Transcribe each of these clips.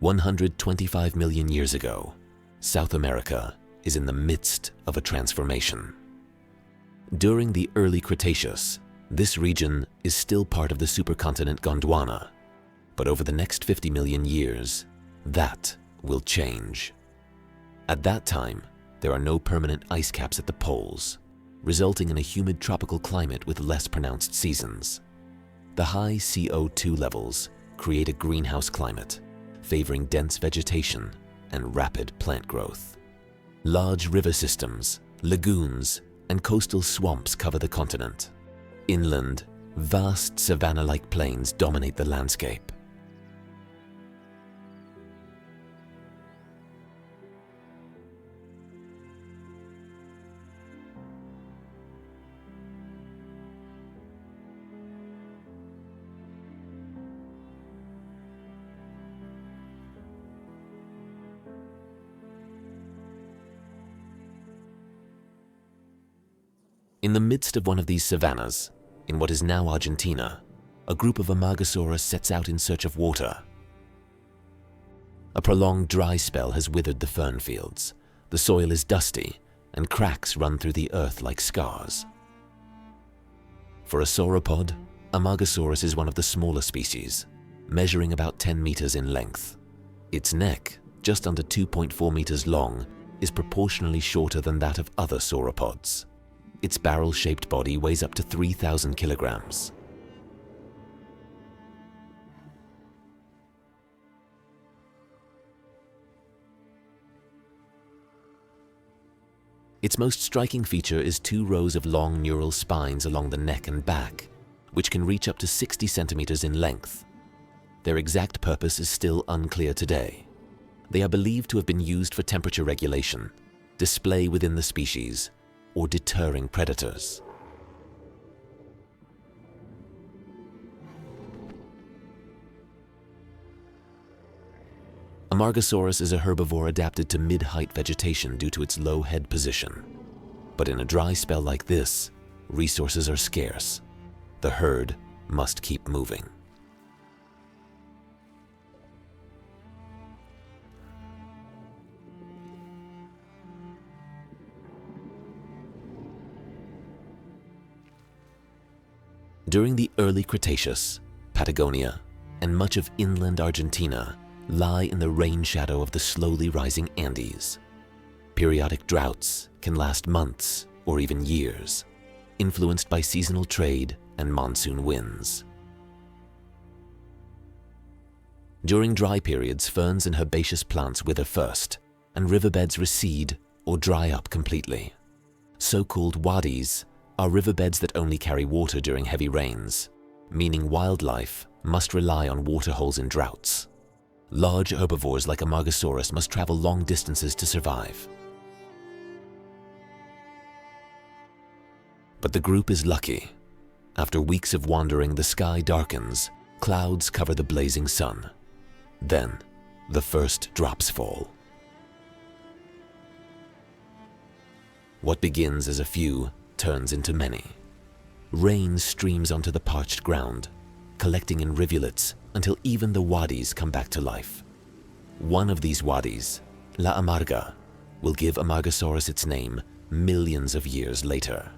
125 million years ago, South America is in the midst of a transformation. During the early Cretaceous, this region is still part of the supercontinent Gondwana, but over the next 50 million years, that will change. At that time, there are no permanent ice caps at the poles, resulting in a humid tropical climate with less pronounced seasons. The high CO2 levels create a greenhouse climate, favoring dense vegetation and rapid plant growth. Large river systems, lagoons, and coastal swamps cover the continent. Inland, vast savanna-like plains dominate the landscape. In the midst of one of these savannas, in what is now Argentina, a group of Amargasaurus sets out in search of water. A prolonged dry spell has withered the fern fields. The soil is dusty, and cracks run through the earth like scars. For a sauropod, Amargasaurus is one of the smaller species, measuring about 10 meters in length. Its neck, just under 2.4 meters long, is proportionally shorter than that of other sauropods. Its barrel-shaped body weighs up to 3,000 kilograms. Its most striking feature is 2 rows of long neural spines along the neck and back, which can reach up to 60 centimeters in length. Their exact purpose is still unclear today. They are believed to have been used for temperature regulation, display within the species, or deterring predators. Amargasaurus is a herbivore adapted to mid-height vegetation due to its low head position. But in a dry spell like this, resources are scarce. The herd must keep moving. During the early Cretaceous, Patagonia and much of inland Argentina lie in the rain shadow of the slowly rising Andes. Periodic droughts can last months or even years, influenced by seasonal trade and monsoon winds. During dry periods, ferns and herbaceous plants wither first, and riverbeds recede or dry up completely. So-called wadis are riverbeds that only carry water during heavy rains, meaning wildlife must rely on waterholes in droughts. Large herbivores like Amargasaurus must travel long distances to survive. But the group is lucky. After weeks of wandering, the sky darkens, clouds cover the blazing sun. Then, the first drops fall. What begins as a few turns into many. Rain streams onto the parched ground, collecting in rivulets until even the wadis come back to life. One of these wadis, La Amarga, will give Amargasaurus its name millions of years later.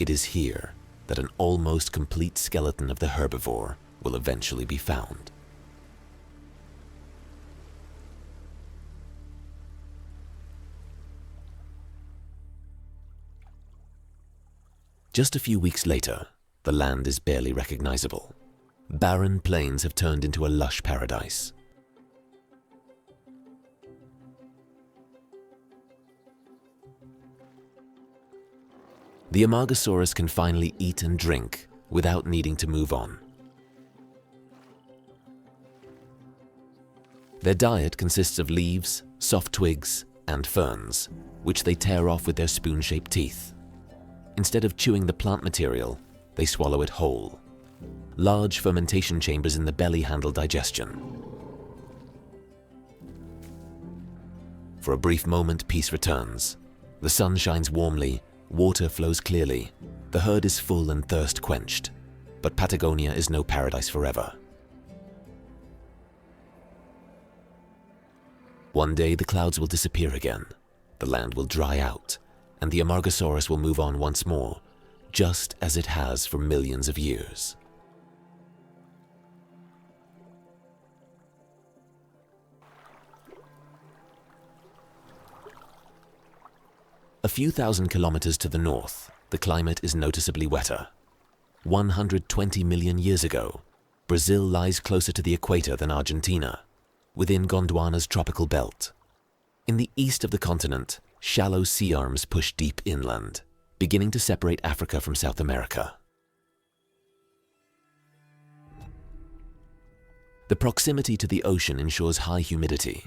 It is here that an almost complete skeleton of the herbivore will eventually be found. Just a few weeks later, the land is barely recognizable. Barren plains have turned into a lush paradise. The Amargasaurus can finally eat and drink without needing to move on. Their diet consists of leaves, soft twigs, and ferns, which they tear off with their spoon-shaped teeth. Instead of chewing the plant material, they swallow it whole. Large fermentation chambers in the belly handle digestion. For a brief moment, peace returns. The sun shines warmly, water flows clearly, the herd is full and thirst quenched. But Patagonia is no paradise forever. One day the clouds will disappear again, the land will dry out, and the Amargasaurus will move on once more, just as it has for millions of years. A few thousand kilometers to the north, the climate is noticeably wetter. 120 million years ago, Brazil lies closer to the equator than Argentina, within Gondwana's tropical belt. In the east of the continent, shallow sea arms push deep inland, beginning to separate Africa from South America. The proximity to the ocean ensures high humidity,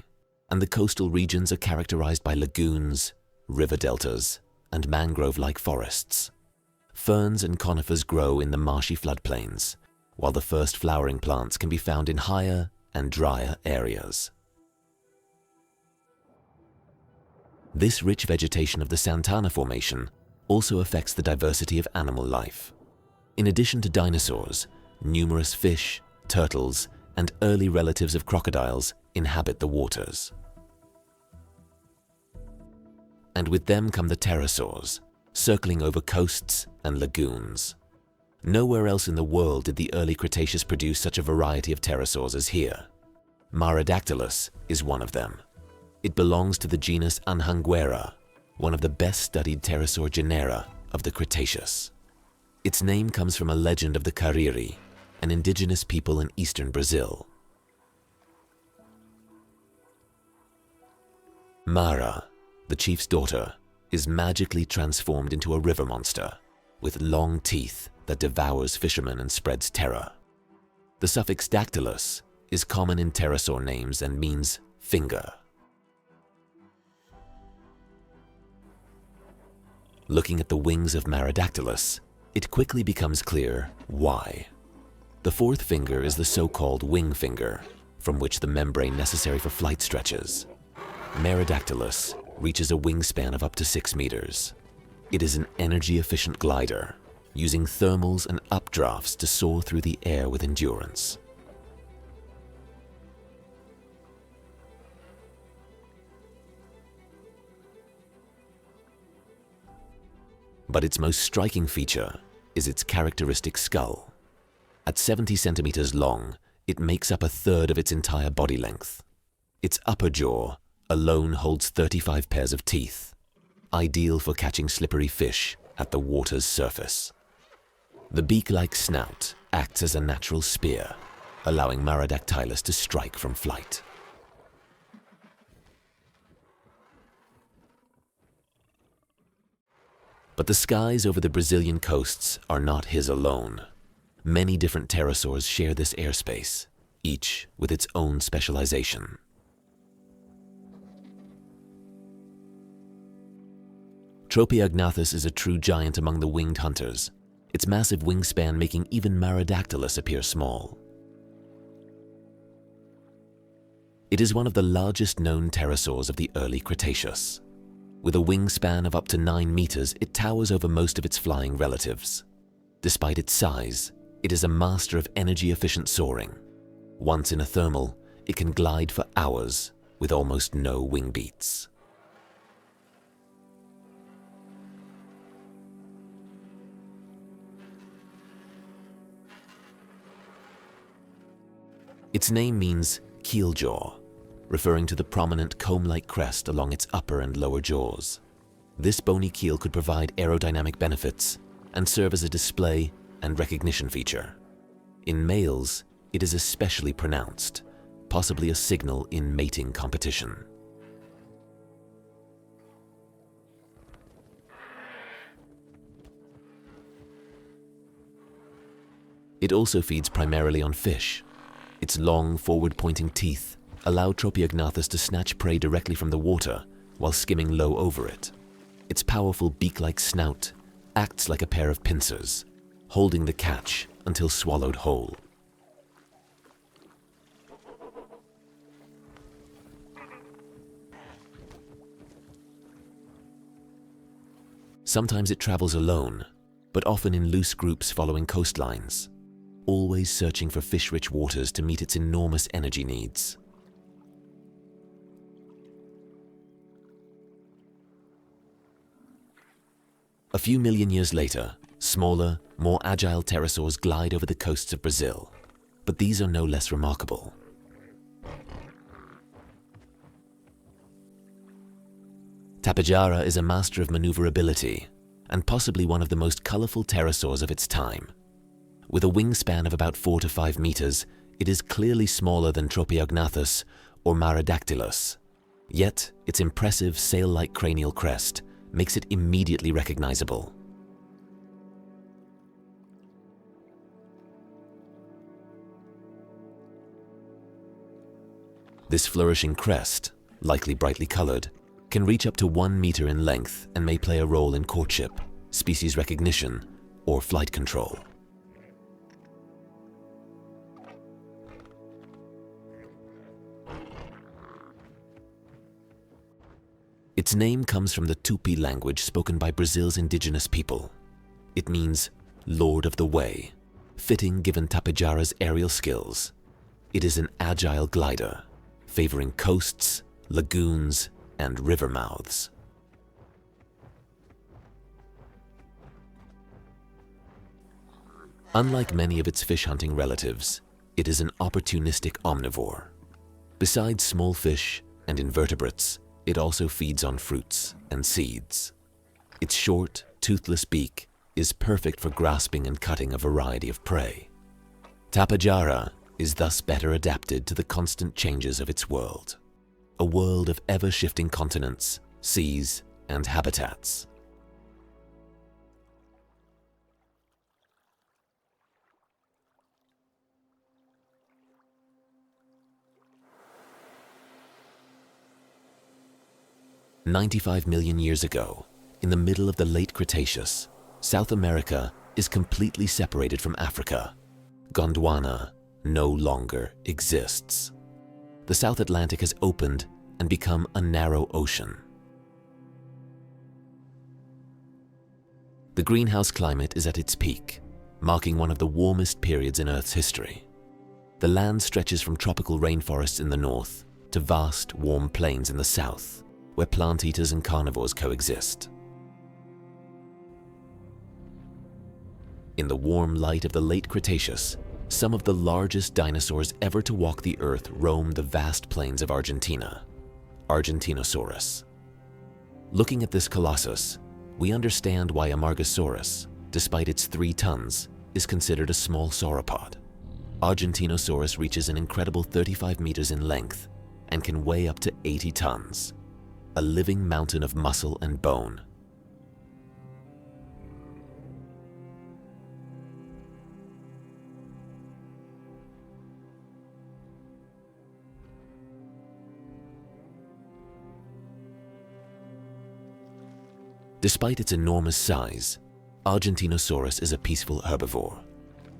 and the coastal regions are characterized by lagoons, river deltas, and mangrove-like forests. Ferns and conifers grow in the marshy floodplains, while the first flowering plants can be found in higher and drier areas. This rich vegetation of the Santana Formation also affects the diversity of animal life. In addition to dinosaurs, numerous fish, turtles, and early relatives of crocodiles inhabit the waters. And with them come the pterosaurs, circling over coasts and lagoons. Nowhere else in the world did the early Cretaceous produce such a variety of pterosaurs as here. Marodactylus is one of them. It belongs to the genus Anhanguera, one of the best-studied pterosaur genera of the Cretaceous. Its name comes from a legend of the Cariri, an indigenous people in eastern Brazil. Mara, the chief's daughter, is magically transformed into a river monster with long teeth that devours fishermen and spreads terror. The suffix dactylus is common in pterosaur names and means finger. Looking at the wings of Marodactylus, it quickly becomes clear why. The fourth finger is the so-called wing finger, from which the membrane necessary for flight stretches. Marodactylus reaches a wingspan of up to 6 meters. It is an energy-efficient glider, using thermals and updrafts to soar through the air with endurance. But its most striking feature is its characteristic skull. At 70 centimeters long, it makes up a third of its entire body length. Its upper jaw alone holds 35 pairs of teeth, ideal for catching slippery fish at the water's surface. The beak-like snout acts as a natural spear, allowing Marodactylus to strike from flight. But the skies over the Brazilian coasts are not his alone. Many different pterosaurs share this airspace, each with its own specialization. Tropeognathus is a true giant among the winged hunters, its massive wingspan making even Marodactylus appear small. It is one of the largest known pterosaurs of the early Cretaceous. With a wingspan of up to 9 meters, it towers over most of its flying relatives. Despite its size, it is a master of energy-efficient soaring. Once in a thermal, it can glide for hours with almost no wing beats. Its name means keeljaw, referring to the prominent comb-like crest along its upper and lower jaws. This bony keel could provide aerodynamic benefits and serve as a display and recognition feature. In males, it is especially pronounced, possibly a signal in mating competition. It also feeds primarily on fish. Its long, forward-pointing teeth allow Tropeognathus to snatch prey directly from the water while skimming low over it. Its powerful beak-like snout acts like a pair of pincers, holding the catch until swallowed whole. Sometimes it travels alone, but often in loose groups following coastlines, always searching for fish-rich waters to meet its enormous energy needs. A few million years later, smaller, more agile pterosaurs glide over the coasts of Brazil, but these are no less remarkable. Tapejara is a master of maneuverability and possibly one of the most colorful pterosaurs of its time. With a wingspan of about 4 to 5 meters, it is clearly smaller than Tropeognathus or Marodactylus. Yet, its impressive sail-like cranial crest makes it immediately recognizable. This flourishing crest, likely brightly colored, can reach up to 1 meter in length and may play a role in courtship, species recognition, or flight control. Its name comes from the Tupi language spoken by Brazil's indigenous people. It means Lord of the Way, fitting given Tapejara's aerial skills. It is an agile glider, favoring coasts, lagoons, and river mouths. Unlike many of its fish-hunting relatives, it is an opportunistic omnivore. Besides small fish and invertebrates, it also feeds on fruits and seeds. Its short, toothless beak is perfect for grasping and cutting a variety of prey. Tapejara is thus better adapted to the constant changes of its world, a world of ever-shifting continents, seas, and habitats. "95 million years ago, in the middle of the late Cretaceous, South America is completely separated from Africa. Gondwana no longer exists. The South Atlantic has opened and become a narrow ocean. The greenhouse climate is at its peak, marking one of the warmest periods in Earth's history. The land stretches from tropical rainforests in the north to vast, warm plains in the south, where plant eaters and carnivores coexist. In the warm light of the late Cretaceous, some of the largest dinosaurs ever to walk the earth roam the vast plains of Argentina, Argentinosaurus. Looking at this colossus, we understand why Amargasaurus, despite its 3 tons, is considered a small sauropod. Argentinosaurus reaches an incredible 35 meters in length and can weigh up to 80 tons, a living mountain of muscle and bone. Despite its enormous size, Argentinosaurus is a peaceful herbivore.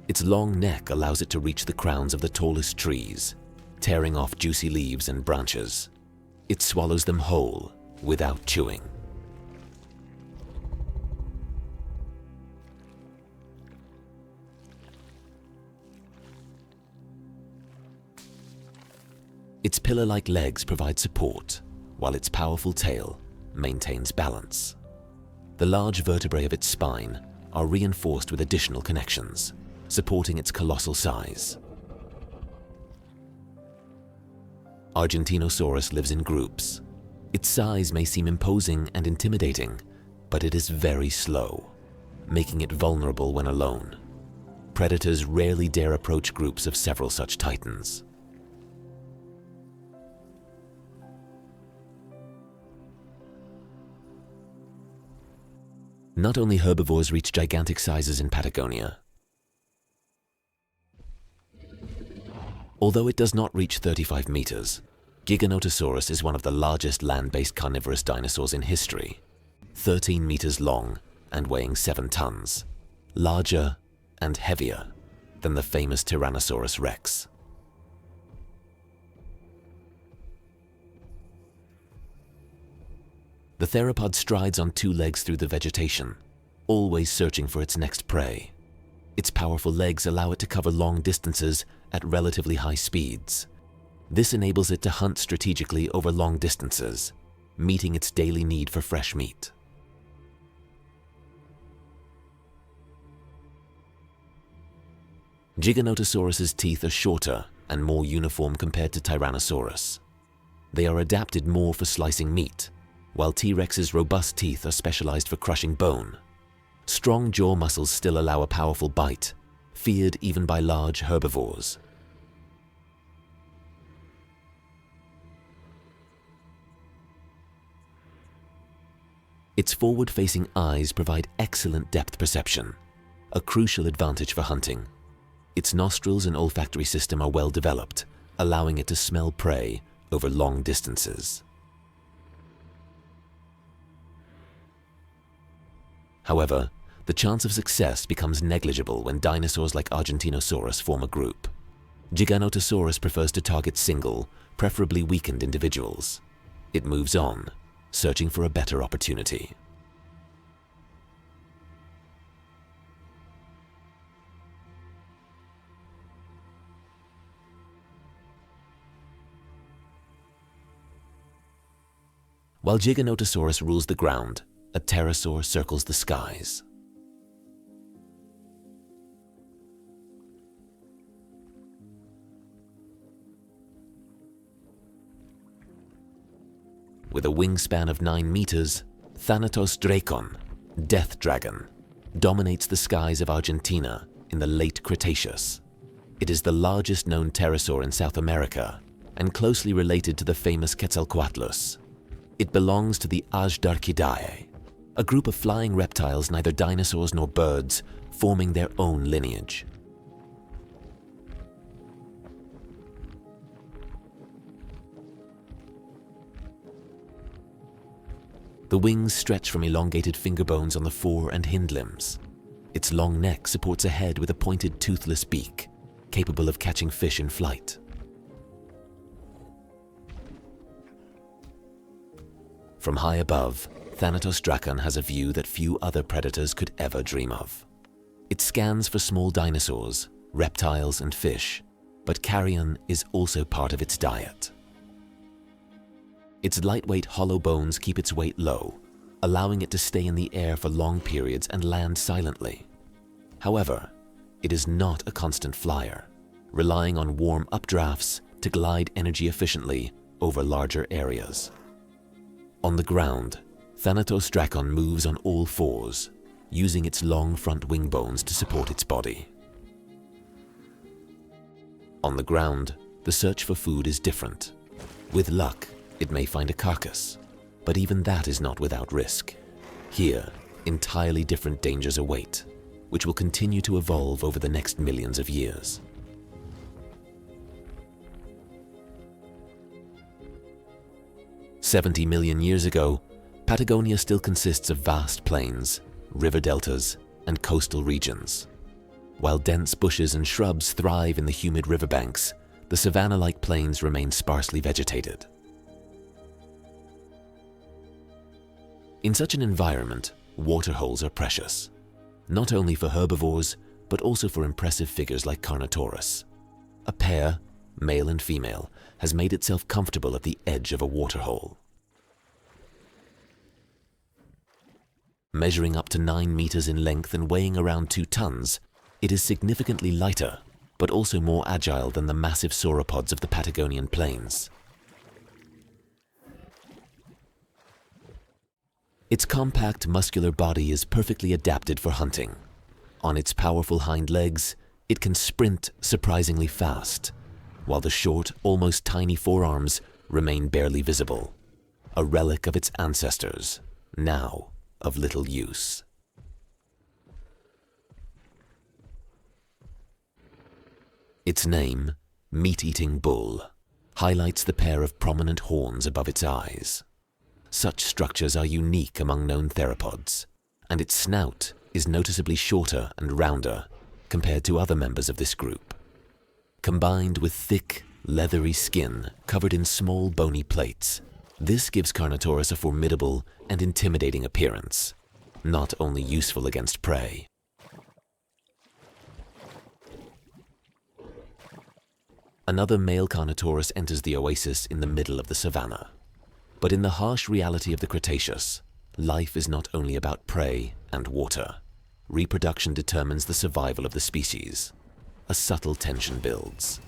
Its long neck allows it to reach the crowns of the tallest trees, tearing off juicy leaves and branches. It swallows them whole, without chewing. Its pillar-like legs provide support, while its powerful tail maintains balance. The large vertebrae of its spine are reinforced with additional connections, supporting its colossal size. Argentinosaurus lives in groups. Its size may seem imposing and intimidating, but it is very slow, making it vulnerable when alone. Predators rarely dare approach groups of several such titans. Not only herbivores reach gigantic sizes in Patagonia. Although it does not reach 35 meters, Giganotosaurus is one of the largest land-based carnivorous dinosaurs in history, 13 meters long and weighing 7 tons, larger and heavier than the famous Tyrannosaurus rex. The theropod strides on 2 legs through the vegetation, always searching for its next prey. Its powerful legs allow it to cover long distances at relatively high speeds. This enables it to hunt strategically over long distances, meeting its daily need for fresh meat. Giganotosaurus's teeth are shorter and more uniform compared to Tyrannosaurus. They are adapted more for slicing meat, while T-Rex's robust teeth are specialized for crushing bone. Strong jaw muscles still allow a powerful bite, feared even by large herbivores. Its forward-facing eyes provide excellent depth perception, a crucial advantage for hunting. Its nostrils and olfactory system are well developed, allowing it to smell prey over long distances. However, the chance of success becomes negligible when dinosaurs like Argentinosaurus form a group. Giganotosaurus prefers to target single, preferably weakened individuals. It moves on, searching for a better opportunity. While Giganotosaurus rules the ground, a pterosaur circles the skies. With a wingspan of 9 meters, Thanatos drakon, Death Dragon, dominates the skies of Argentina in the late Cretaceous. It is the largest known pterosaur in South America and closely related to the famous Quetzalcoatlus. It belongs to the Ajdarchidae, a group of flying reptiles, neither dinosaurs nor birds, forming their own lineage. The wings stretch from elongated finger bones on the fore and hind limbs. Its long neck supports a head with a pointed toothless beak, capable of catching fish in flight. From high above, Thanatos drakon has a view that few other predators could ever dream of. It scans for small dinosaurs, reptiles, and fish, but carrion is also part of its diet. Its lightweight hollow bones keep its weight low, allowing it to stay in the air for long periods and land silently. However, it is not a constant flyer, relying on warm updrafts to glide energy efficiently over larger areas. On the ground, Thanatos drakon moves on all fours, using its long front wing bones to support its body. On the ground, the search for food is different. With luck, it may find a carcass, but even that is not without risk. Here, entirely different dangers await, which will continue to evolve over the next millions of years. "70 million years ago, Patagonia still consists of vast plains, river deltas, and coastal regions. While dense bushes and shrubs thrive in the humid riverbanks, the savanna-like plains remain sparsely vegetated. In such an environment, waterholes are precious, not only for herbivores, but also for impressive figures like Carnotaurus. A pair, male and female, has made itself comfortable at the edge of a waterhole. Measuring up to 9 meters in length and weighing around 2 tons, it is significantly lighter, but also more agile than the massive sauropods of the Patagonian plains. Its compact, muscular body is perfectly adapted for hunting. On its powerful hind legs, it can sprint surprisingly fast, while the short, almost tiny forearms remain barely visible, a relic of its ancestors, now of little use. Its name, meat-eating bull, highlights the pair of prominent horns above its eyes. Such structures are unique among known theropods, and its snout is noticeably shorter and rounder compared to other members of this group. Combined with thick, leathery skin covered in small bony plates, this gives Carnotaurus a formidable and intimidating appearance, not only useful against prey. Another male Carnotaurus enters the oasis in the middle of the savanna. But in the harsh reality of the Cretaceous, life is not only about prey and water. Reproduction determines the survival of the species. a subtle tension builds.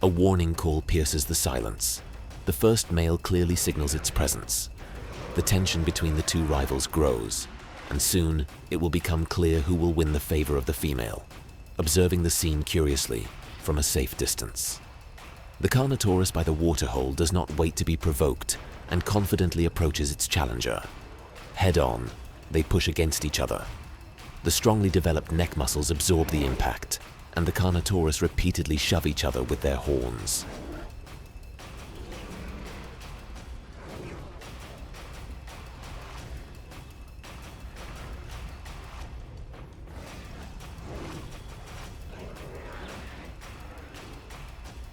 A warning call pierces the silence. The first male clearly signals its presence. The tension between the two rivals grows, and soon it will become clear who will win the favor of the female, observing the scene curiously from a safe distance. The Carnotaurus by the waterhole does not wait to be provoked and confidently approaches its challenger. Head on, they push against each other. The strongly developed neck muscles absorb the impact, and the Carnotaurus repeatedly shove each other with their horns.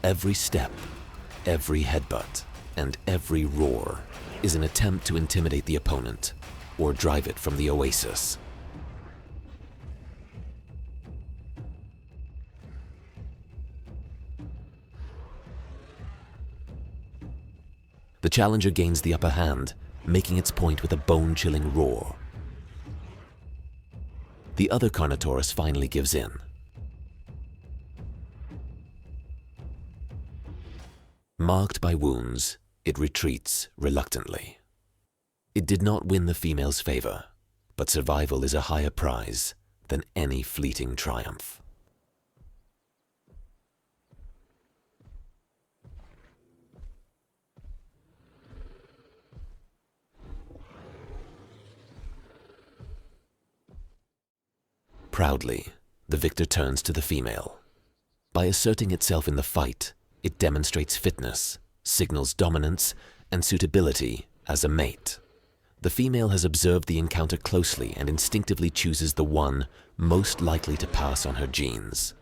Every step, every headbutt, and every roar is an attempt to intimidate the opponent or drive it from the oasis. The challenger gains the upper hand, making its point with a bone-chilling roar. The other Carnotaurus finally gives in. Marked by wounds, it retreats reluctantly. It did not win the female's favor, but survival is a higher prize than any fleeting triumph. Proudly, the victor turns to the female. By asserting itself in the fight, it demonstrates fitness, signals dominance, and suitability as a mate. The female has observed the encounter closely and instinctively chooses the one most likely to pass on her genes.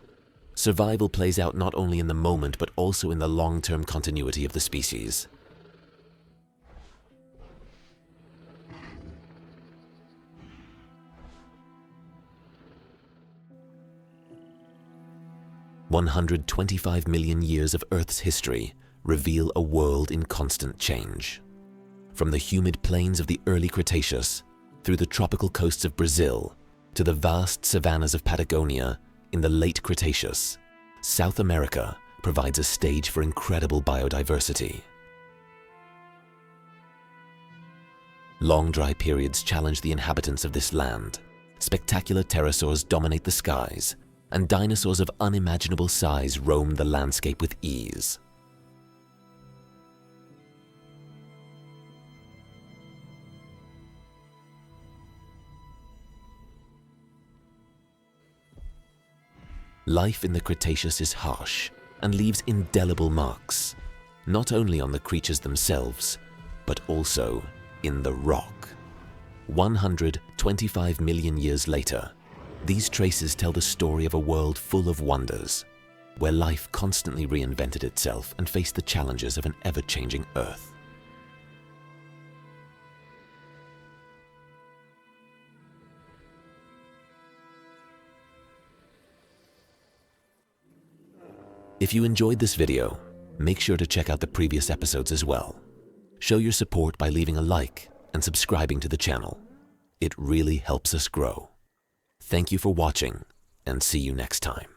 Survival plays out not only in the moment but also in the long-term continuity of the species. "125 million years of Earth's history reveal a world in constant change. From the humid plains of the early Cretaceous, through the tropical coasts of Brazil, to the vast savannas of Patagonia in the late Cretaceous, South America provides a stage for incredible biodiversity. Long dry periods challenge the inhabitants of this land. Spectacular pterosaurs dominate the skies, and dinosaurs of unimaginable size roam the landscape with ease. Life in the Cretaceous is harsh and leaves indelible marks, not only on the creatures themselves, but also in the rock. 125 million years later, these traces tell the story of a world full of wonders, where life constantly reinvented itself and faced the challenges of an ever-changing Earth. If you enjoyed this video, make sure to check out the previous episodes as well. Show your support by leaving a like and subscribing to the channel. It really helps us grow. Thank you for watching, and see you next time.